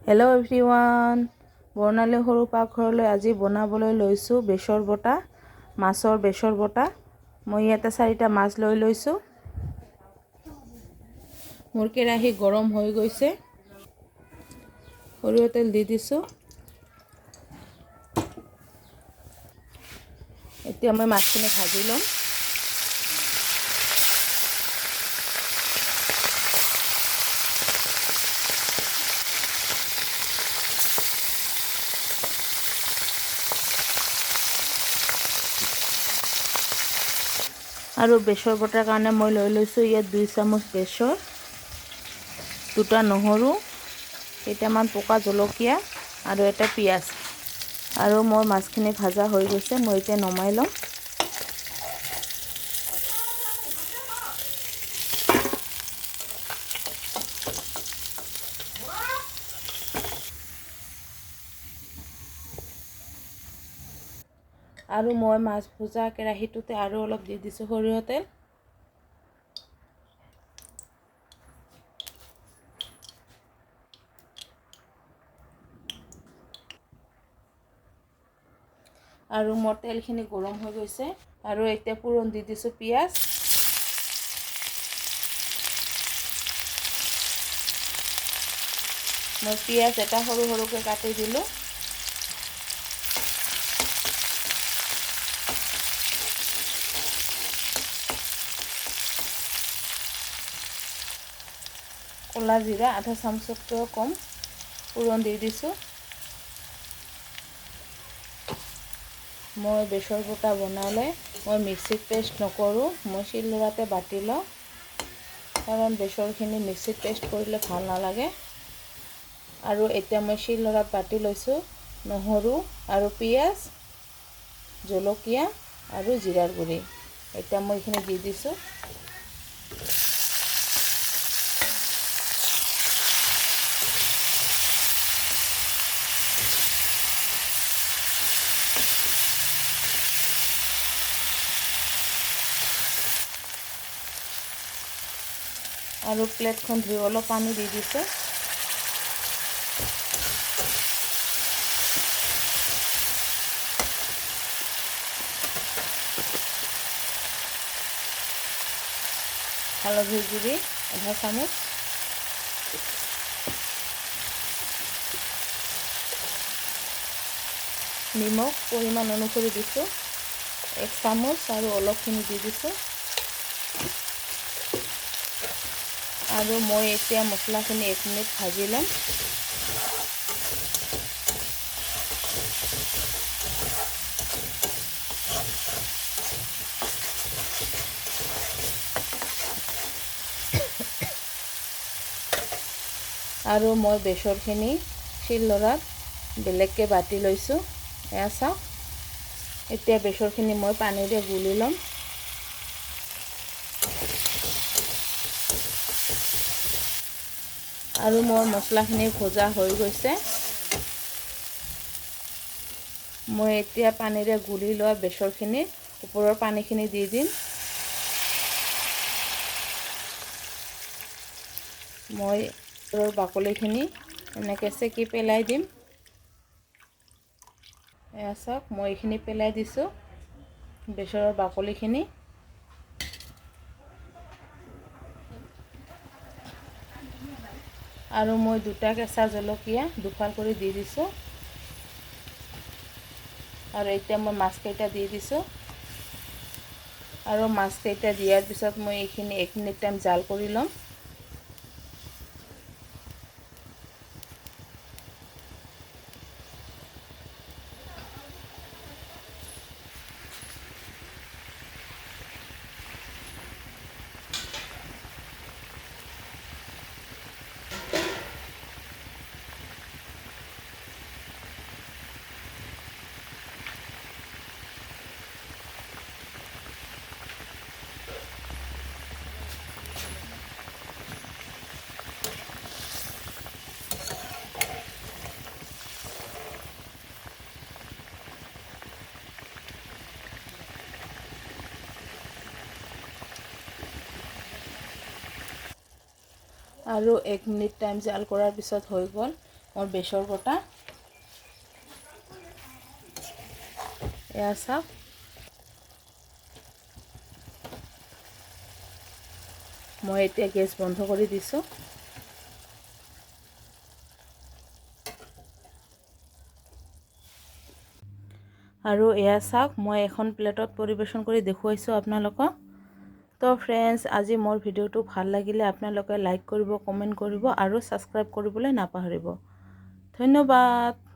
Hello' everyone, বৰ্ণালী সৰু পাকঘৰলৈ আজি বনাবলৈ লৈছোঁ বেছৰ বটা, মাছৰ বেছৰ বটা। মই ইয়াতে 4টা মাছ লৈ লৈছোঁ। মোৰ কেৰাহী গৰম হৈ গৈছে, সৰিয়হ তেল দি দিছোঁ। এতিয়া মই মাছখিনি ভাজি ল'ম। আৰু বেছৰ বটাৰ কাৰণে মই লৈ লৈছোঁ ইয়াত 2 চামুচ বেছৰ, 2টা নহৰু, কেইটামান পকা জলকীয়া আৰু এটা পিঁয়াজ। আৰু মোৰ মাছখিনি ভাজা হৈ গৈছে, মই এতিয়া নমাই ল'ম। আৰু মই মাছ ভজা কেৰাহীটোতে আৰু অলপ দি দিছোঁ সৰিয়হ তেল। আৰু মোৰ তেলখিনি গৰম হৈ গৈছে, আৰু এতিয়া পুৰণ দি দিছোঁ পিঁয়াজ। মই পিঁয়াজ এটা সৰু সৰুকৈ কাটি দিলোঁ। ক'লা জিৰা আধা চামুচতকৈও কম পুৰণ দি দিছোঁ। মই বেছৰ বটা বনালে মই মিক্সিত পেষ্ট নকৰোঁ, মই শিলনোড়াতে বাটি লওঁ, কাৰণ বেছৰখিনি মিক্সিত পেষ্ট কৰিলে ভাল নালাগে। আৰু এতিয়া মই শিলনোড়াত বাটি লৈছোঁ নহৰু আৰু পিঁয়াজ, জলকীয়া আৰু জিৰাৰ গুড়ি। এতিয়া মই এইখিনি দি দিছোঁ। আৰু প্লেটখন ধুই অলপ পানী দি দিছোঁ। হালধিৰ গুড়ি আধা চামুচ, নিমখ পৰিমাণ অনুসৰি দিছোঁ 1 চামুচ, আৰু অলপখিনি দি দিছোঁ। আৰু মই এতিয়া মছলাখিনি 1 মিনিট ভাজি ল'ম। আৰু মই বেছৰখিনি শিলনোড়াত বেলেগকৈ বাটি লৈছোঁ। এয়া চাওক, এতিয়া বেছৰখিনি মই পানীৰে গুলি ল'ম। আৰু মোৰ মছলাখিনি ভজা হৈ গৈছে। মই এতিয়া পানীৰে গুলি লোৱা বেছৰখিনি ওপৰৰ পানীখিনি দি দিম। মই ওপৰৰ বাকলিখিনি এনেকৈ চেকি পেলাই দিম। এয়া চাওক, মই এইখিনি পেলাই দিছোঁ বেছৰৰ বাকলিখিনি। আৰু মই 2টা কেঁচা জলকীয়া দুফাল কৰি দি দিছোঁ। আৰু এতিয়া মই মাছকেইটা দি দিছোঁ। আৰু মাছকেইটা দিয়াৰ পিছত মই এইখিনি 1 মিনিট টাইম জাল কৰি ল'ম। আৰু 1 মিনিট টাইম জাল কৰাৰ পিছত হৈ গ'ল। মোৰ বেছৰ বটা এয়া চাওক মই এতিয়া গেছ বন্ধ কৰি দিছোঁ আৰু এয়া চাওক মই এখন প্লেটত পৰিবেশন কৰি দেখুৱাইছোঁ আপোনালোকক তো ফ্ৰেণ্ডছ আজি মোৰ ভিডিওটো ভাল লাগিলে আপোনালোকে লাইক কৰিব কমেণ্ট কৰিব আৰু সাবস্ক্ৰাইব কৰিবলৈ নাপাহৰিব ধন্যবাদ।